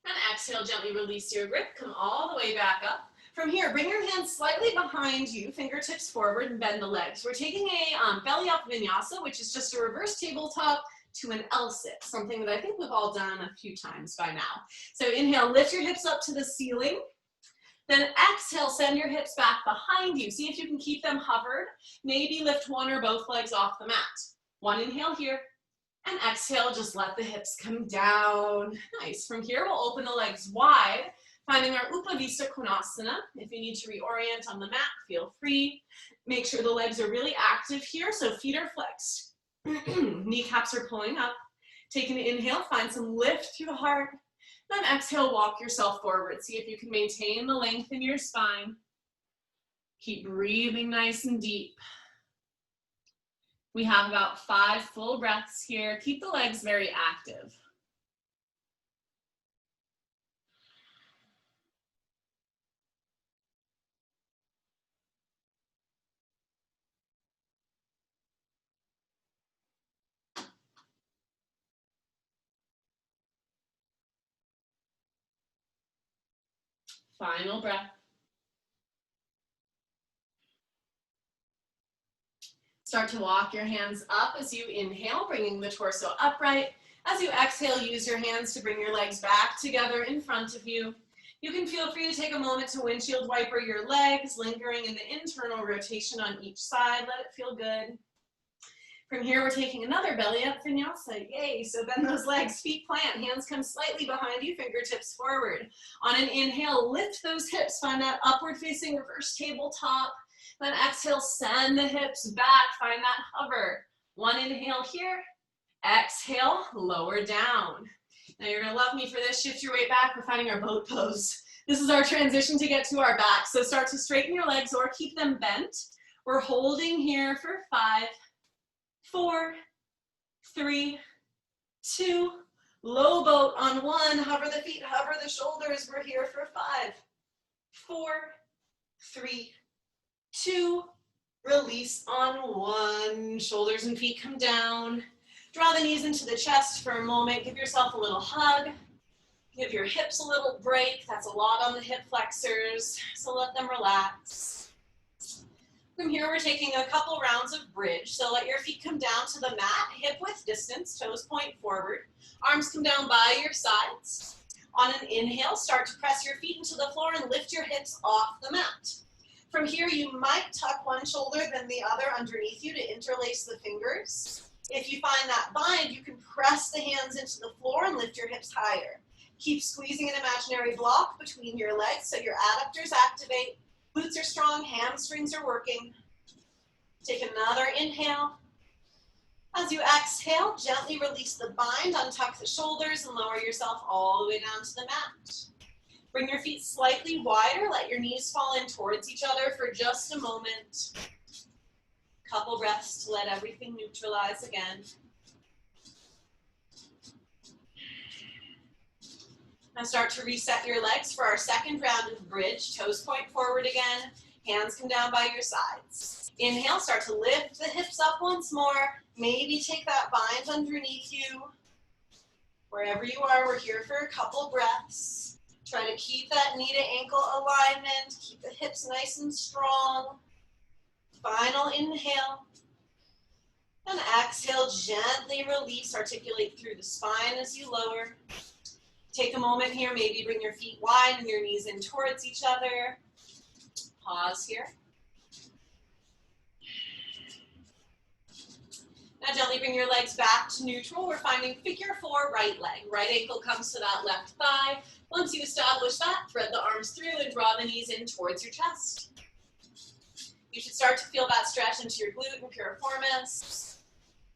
And exhale, gently release your grip. Come all the way back up. From here, bring your hands slightly behind you, fingertips forward, and bend the legs. We're taking a belly up vinyasa, which is just a reverse tabletop to an L-sit, something that I think we've all done a few times by now. So inhale, lift your hips up to the ceiling. Then exhale, send your hips back behind you. See if you can keep them hovered. Maybe lift one or both legs off the mat. One inhale here. And exhale, just let the hips come down. Nice. From here, we'll open the legs wide, finding our Upavista Konasana. If you need to reorient on the mat, feel free. Make sure the legs are really active here, so feet are flexed. Kneecaps are pulling up. Take an inhale, find some lift through the heart. Then exhale, walk yourself forward. See if you can maintain the length in your spine. Keep breathing nice and deep. We have about 5 full breaths here. Keep the legs very active. Final breath. Start to walk your hands up as you inhale, bringing the torso upright. As you exhale, use your hands to bring your legs back together in front of you. You can feel free to take a moment to windshield wiper your legs, lingering in the internal rotation on each side. Let it feel good. From here, we're taking another belly up vinyasa. Yay! So bend those legs, feet plant, hands come slightly behind you, fingertips forward. On an inhale, lift those hips, find that upward facing reverse tabletop. Then exhale, send the hips back, find that hover. One inhale here, exhale, lower down. Now you're gonna love me for this, shift your weight back, we're finding our boat pose. This is our transition to get to our back. So start to straighten your legs or keep them bent. We're holding here for 5, 4, 3, 2, low boat on 1, hover the feet, hover the shoulders. We're here for 5, 4, 3, 2, release on 1. Shoulders and feet come down. Draw the knees into the chest for a moment. Give yourself a little hug. Give your hips a little break. That's a lot on the hip flexors, so let them relax. From here, we're taking a couple rounds of bridge. So let your feet come down to the mat, hip width distance, toes point forward. Arms come down by your sides. On an inhale, start to press your feet into the floor and lift your hips off the mat. From here, you might tuck one shoulder then the other underneath you to interlace the fingers. If you find that bind, you can press the hands into the floor and lift your hips higher. Keep squeezing an imaginary block between your legs so your adductors activate. Glutes are strong, hamstrings are working. Take another inhale. As you exhale, gently release the bind, untuck the shoulders, and lower yourself all the way down to the mat. Bring your feet slightly wider, let your knees fall in towards each other for just a moment. Couple breaths to let everything neutralize again. Now start to reset your legs for our second round of bridge. Toes point forward again, hands come down by your sides. Inhale, start to lift the hips up once more. Maybe take that bind underneath you. Wherever you are, we're here for a couple breaths. Try to keep that knee to ankle alignment. Keep the hips nice and strong. Final inhale. And exhale, gently release. Articulate through the spine as you lower. Take a moment here, maybe bring your feet wide and your knees in towards each other. Pause here. Now gently bring your legs back to neutral. We're finding figure 4, right leg. Right ankle comes to that left thigh. Once you establish that, thread the arms through and draw the knees in towards your chest. You should start to feel that stretch into your glute and piriformis.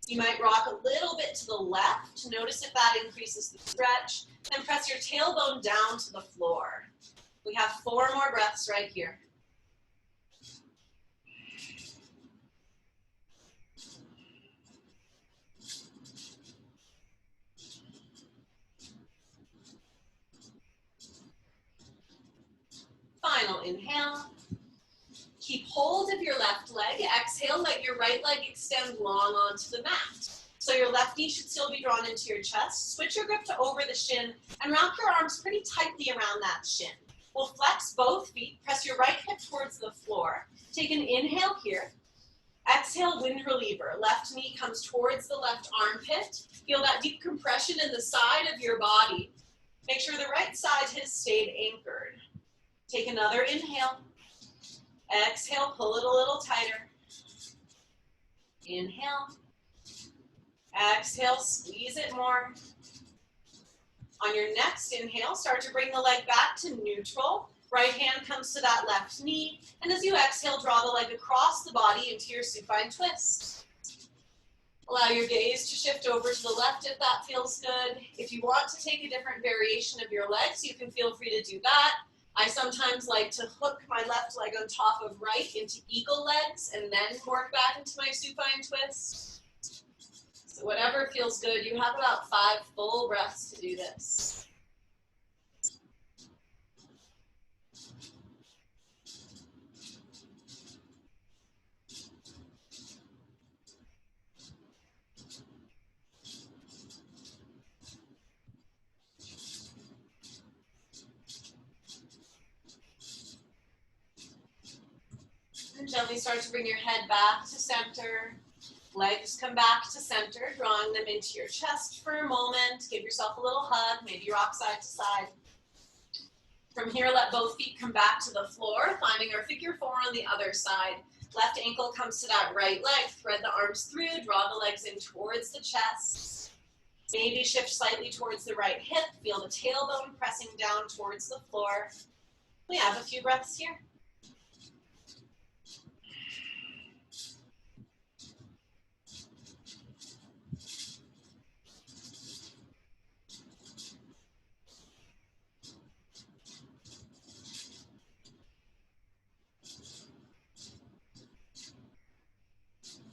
You might rock a little bit to the left to notice if that increases the stretch. Then press your tailbone down to the floor. We have 4 more breaths right here. Final inhale. Keep hold of your left leg. Exhale, let your right leg extend long onto the mat. So your left knee should still be drawn into your chest. Switch your grip to over the shin and wrap your arms pretty tightly around that shin. We'll flex both feet. Press your right hip towards the floor. Take an inhale here. Exhale, wind reliever. Left knee comes towards the left armpit. Feel that deep compression in the side of your body. Make sure the right side has stayed anchored. Take another inhale. Exhale, pull it a little tighter. Inhale. Exhale, squeeze it more. On your next inhale, start to bring the leg back to neutral. Right hand comes to that left knee. And as you exhale, draw the leg across the body into your supine twist. Allow your gaze to shift over to the left if that feels good. If you want to take a different variation of your legs, you can feel free to do that. I sometimes like to hook my left leg on top of right into eagle legs and then work back into my supine twist. So whatever feels good. You have about 5 full breaths to do this. And gently start to bring your head back to center. Legs come back to center, drawing them into your chest for a moment. Give yourself a little hug, maybe rock side to side. From here, let both feet come back to the floor, finding our figure 4 on the other side. Left ankle comes to that right leg. Thread the arms through, draw the legs in towards the chest. Maybe shift slightly towards the right hip. Feel the tailbone pressing down towards the floor. We have a few breaths here.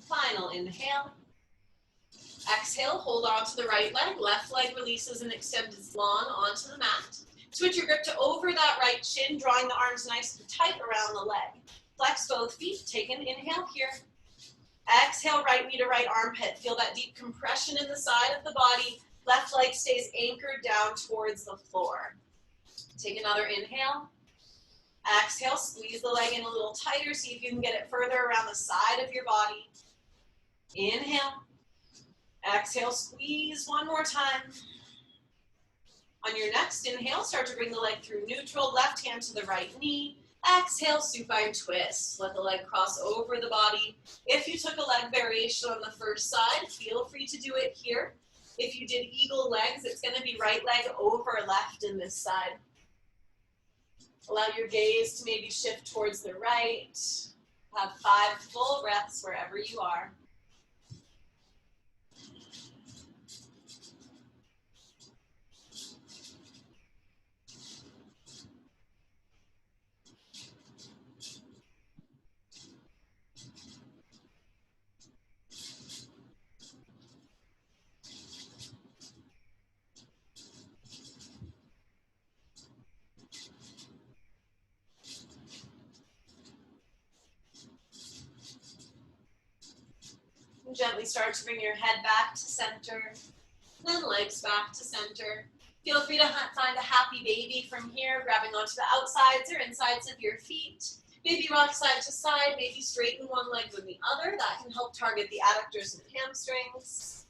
Final inhale. Exhale, hold on to the right leg. Left leg releases and extends long onto the mat. Switch your grip to over that right shin, drawing the arms nice and tight around the leg. Flex both feet. Take an inhale here. Exhale, right knee to right armpit. Feel that deep compression in the side of the body. Left leg stays anchored down towards the floor. Take another inhale. Exhale, squeeze the leg in a little tighter. See if you can get it further around the side of your body. Inhale. Exhale, squeeze one more time. On your next inhale, start to bring the leg through neutral. Left hand to the right knee. Exhale, supine twist. Let the leg cross over the body. If you took a leg variation on the first side, feel free to do it here. If you did eagle legs, it's going to be right leg over left in this side. Allow your gaze to maybe shift towards the right. Have 5 full breaths wherever you are. And gently start to bring your head back to center, then legs back to center. Feel free to find a happy baby from here, grabbing onto the outsides or insides of your feet. Maybe rock side to side, maybe straighten one leg with the other. That can help target the adductors and hamstrings.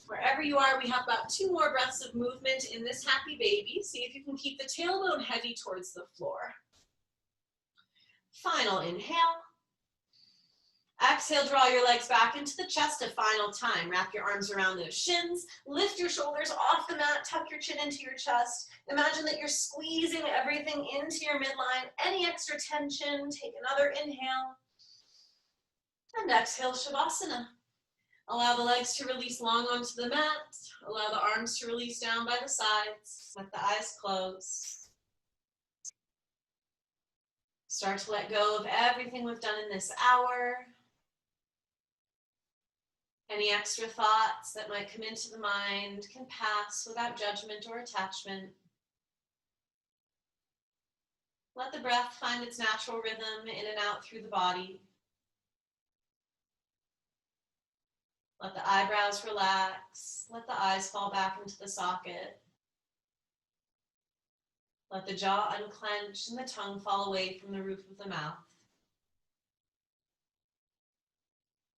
Wherever you are, we have about 2 more breaths of movement in this happy baby. See if you can keep the tailbone heavy towards the floor. Final inhale. Exhale, draw your legs back into the chest a final time. Wrap your arms around those shins. Lift your shoulders off the mat. Tuck your chin into your chest. Imagine that you're squeezing everything into your midline. Any extra tension, take another inhale. And exhale, Shavasana. Allow the legs to release long onto the mat. Allow the arms to release down by the sides. Let the eyes close. Start to let go of everything we've done in this hour. Any extra thoughts that might come into the mind can pass without judgment or attachment. Let the breath find its natural rhythm in and out through the body. Let the eyebrows relax. Let the eyes fall back into the socket. Let the jaw unclench and the tongue fall away from the roof of the mouth.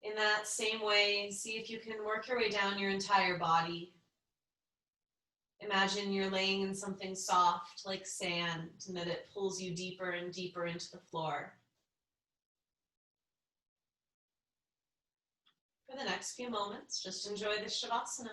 In that same way, see if you can work your way down your entire body. Imagine you're laying in something soft like sand and that it pulls you deeper and deeper into the floor. For the next few moments, just enjoy this Shavasana.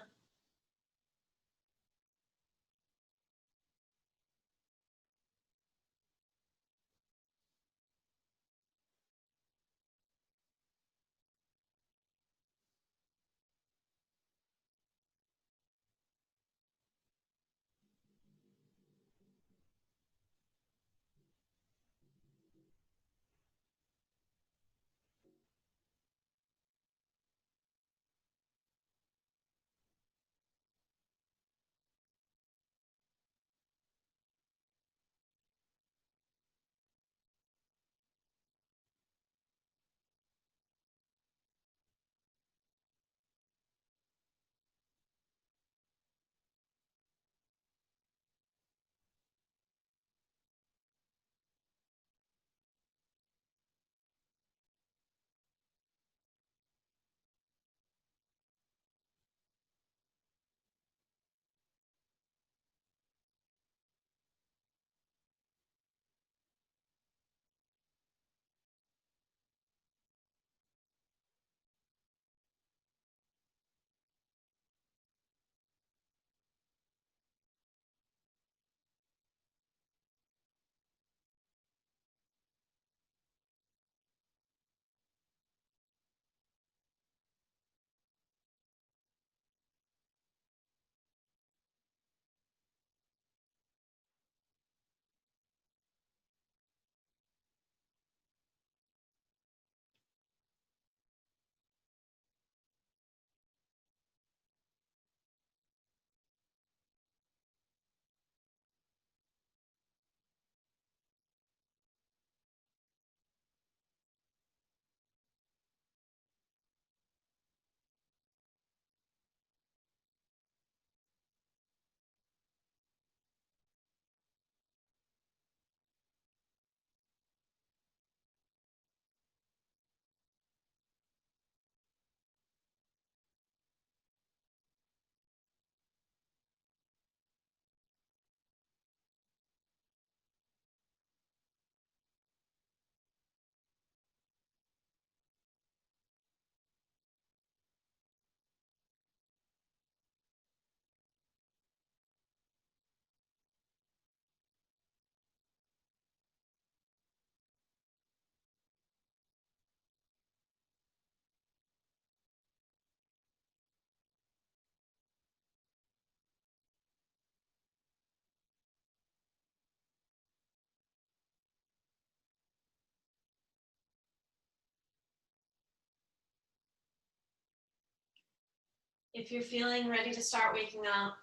If you're feeling ready to start waking up,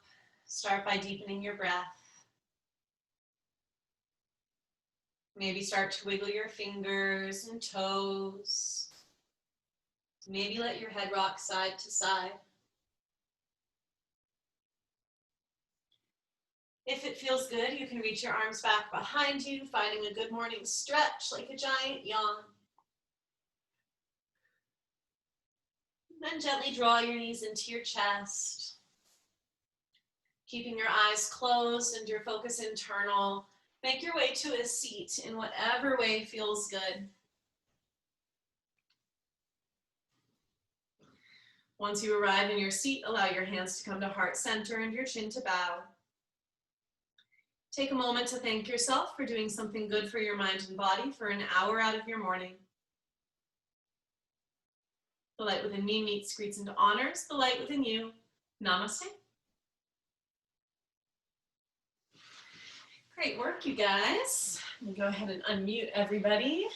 start by deepening your breath. Maybe start to wiggle your fingers and toes. Maybe let your head rock side to side. If it feels good, you can reach your arms back behind you, finding a good morning stretch like a giant yawn. Then gently draw your knees into your chest. Keeping your eyes closed and your focus internal, make your way to a seat in whatever way feels good. Once you arrive in your seat, allow your hands to come to heart center and your chin to bow. Take a moment to thank yourself for doing something good for your mind and body for an hour out of your morning. The light within me meets, greets, and honors the light within you. Namaste. Great work, you guys. Let me go ahead and unmute everybody.